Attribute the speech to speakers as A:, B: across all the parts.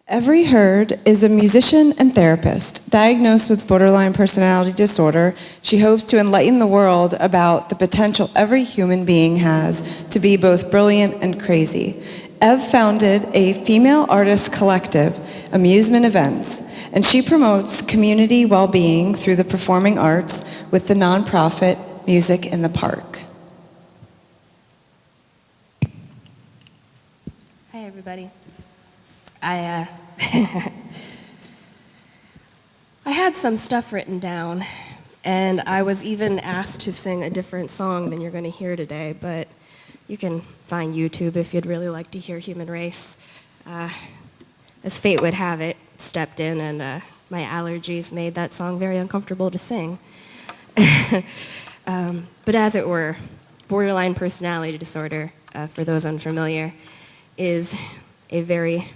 A: Every Herd is a musician and therapist. Diagnosed with borderline personality disorder, she hopes to enlighten the world about the potential every human being has to be both brilliant and crazy. Ev founded a female artist collective, Amusement Events, and she promotes community well-being through the performing arts with the nonprofit Music in the Park.
B: Hi, everybody. I had some stuff written down, and I was even asked to sing a different song than you're going to hear today, but you can find YouTube if you'd really like to hear Human Race. As fate would have it, stepped in, and my allergies made that song very uncomfortable to sing. But as it were, borderline personality disorder, for those unfamiliar, is a very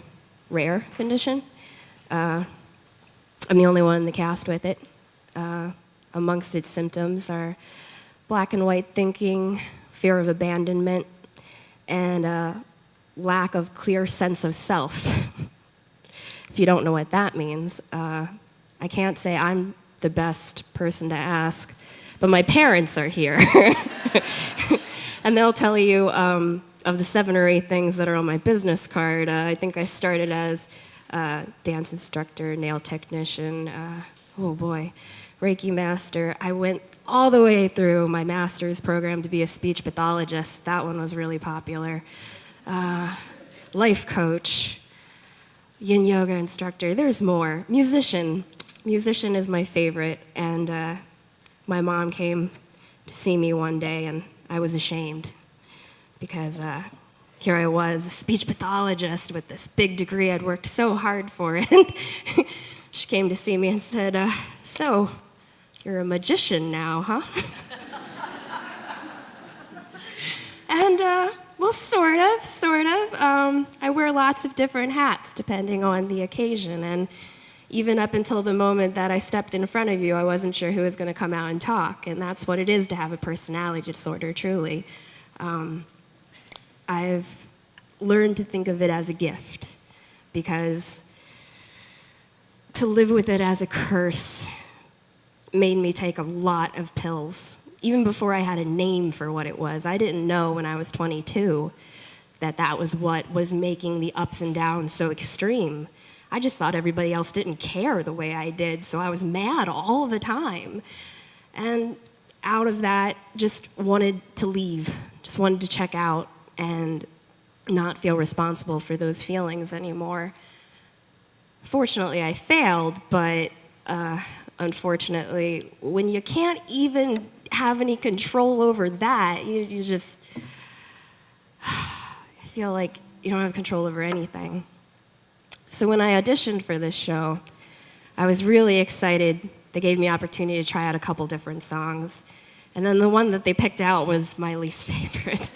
B: rare condition. I'm the only one in the cast with it. Amongst its symptoms are black and white thinking, fear of abandonment, and a lack of clear sense of self. If you don't know what that means, I can't say I'm the best person to ask, but my parents are here. And they'll tell you of the 7 or 8 things that are on my business card. I think I started as dance instructor, nail technician, oh boy, Reiki master. I went all the way through my master's program to be a speech pathologist. That one was really popular. Life coach, yin yoga instructor, there's more. Musician is my favorite, and my mom came to see me one day, and I was ashamed because here I was, a speech pathologist with this big degree I'd worked so hard for, and she came to see me and said, so, you're a magician now, huh? And, well, sort of. I wear lots of different hats depending on the occasion, and even up until the moment that I stepped in front of you, I wasn't sure who was going to come out and talk, and that's what it is to have a personality disorder, truly. I've learned to think of it as a gift, because to live with it as a curse made me take a lot of pills. Even before I had a name for what it was, I didn't know when I was 22 that that was what was making the ups and downs so extreme. I just thought everybody else didn't care the way I did, so I was mad all the time. And out of that, just wanted to leave, just wanted to check out and not feel responsible for those feelings anymore. Fortunately, I failed, but unfortunately, when you can't even have any control over that, you just feel like you don't have control over anything. So when I auditioned for this show, I was really excited. They gave me opportunity to try out a couple different songs. And then the one that they picked out was my least favorite.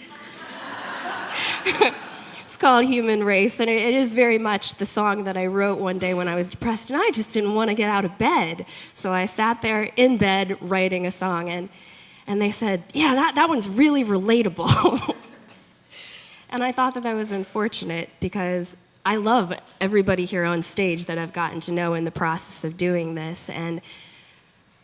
B: It's called Human Race, and it is very much the song that I wrote one day when I was depressed, and I just didn't want to get out of bed. So I sat there in bed writing a song, and they said, yeah, that one's really relatable. And I thought that was unfortunate, because I love everybody here on stage that I've gotten to know in the process of doing this, and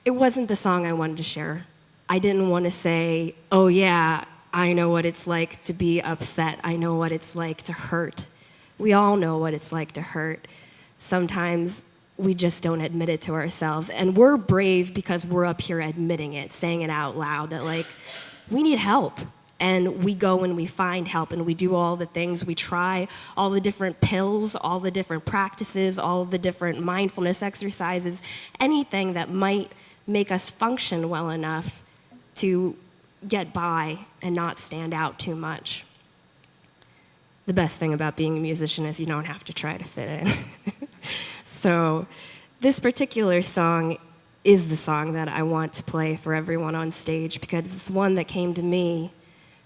B: it wasn't the song I wanted to share. I didn't want to say, oh yeah, I know what it's like to be upset. I know what it's like to hurt. We all know what it's like to hurt. Sometimes we just don't admit it to ourselves, and we're brave because we're up here admitting it, saying it out loud, that like, we need help. And we go and we find help, and we do all the things. We try all the different pills, all the different practices, all the different mindfulness exercises, anything that might make us function well enough to get by and not stand out too much. The best thing about being a musician is you don't have to try to fit in. So this particular song is the song that I want to play for everyone on stage, because it's one that came to me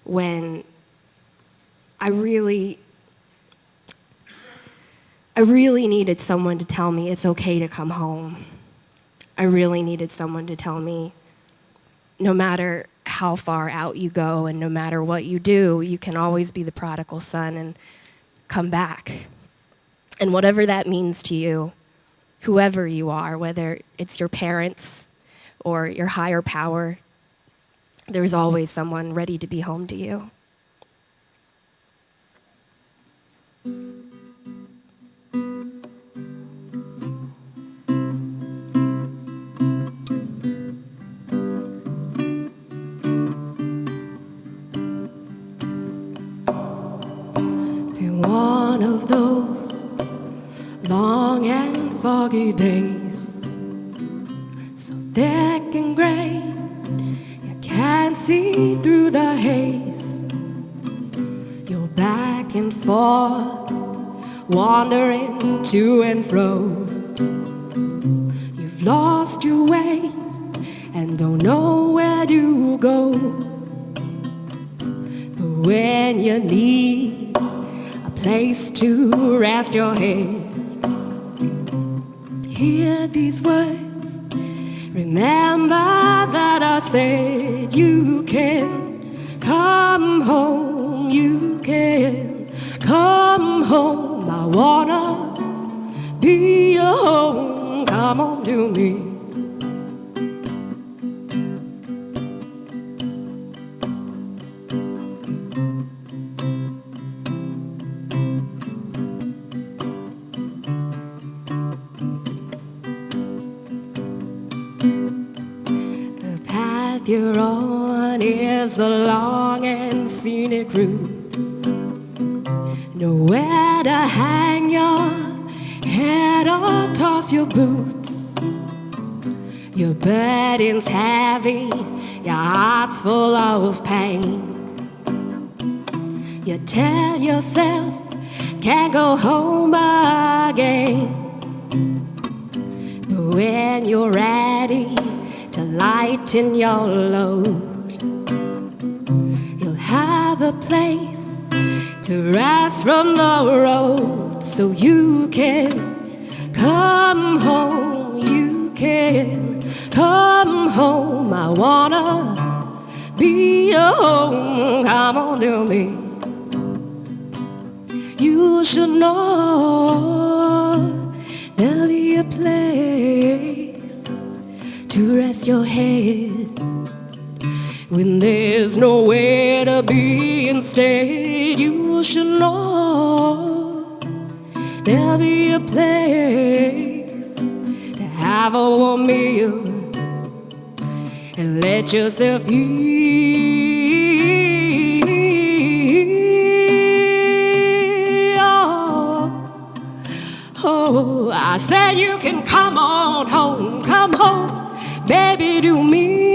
B: when I really needed someone to tell me it's okay to come home. I really needed someone to tell me no matter how far out you go and no matter what you do, you can always be the prodigal son and come back. And whatever that means to you, whoever you are, whether it's your parents or your higher power, there's always someone ready to be home to you.
C: One of those long and foggy days, so thick and gray, you can't see through the haze. You're back and forth, wandering to and fro. You've lost your way and don't know where to go. But when you need place to rest your head, hear these words, remember that I said you can come home, you can come home. I wanna be your home, come on to me. You're on is a long and scenic route, nowhere to hang your head or toss your boots. Your burden's heavy, your heart's full of pain. You tell yourself can't go home again, but when you're ready to lighten your load, you'll have a place to rest from the road. So you can come home, you can come home. I wanna be your home, come on to me. You should know there'll be a place to rest your head when there's nowhere to be instead. You should know there'll be a place to have a warm meal and let yourself heal. Oh, I said you can come on home, come home, baby, to me.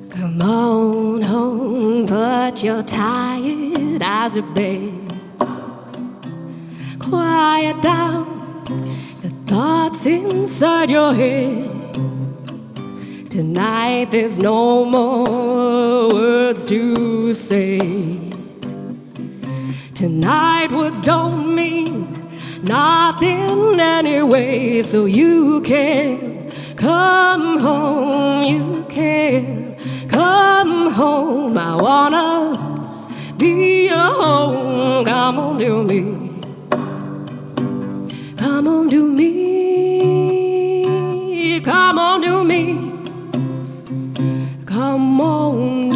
C: Come on home, put your tired eyes to bed. Quiet down the thoughts inside your head. Tonight there's no more words to say. Tonight words don't mean nothing anyway. So you can come home, you can come home. I wanna be your home, come on to me. Come on to me, come on to me. Come on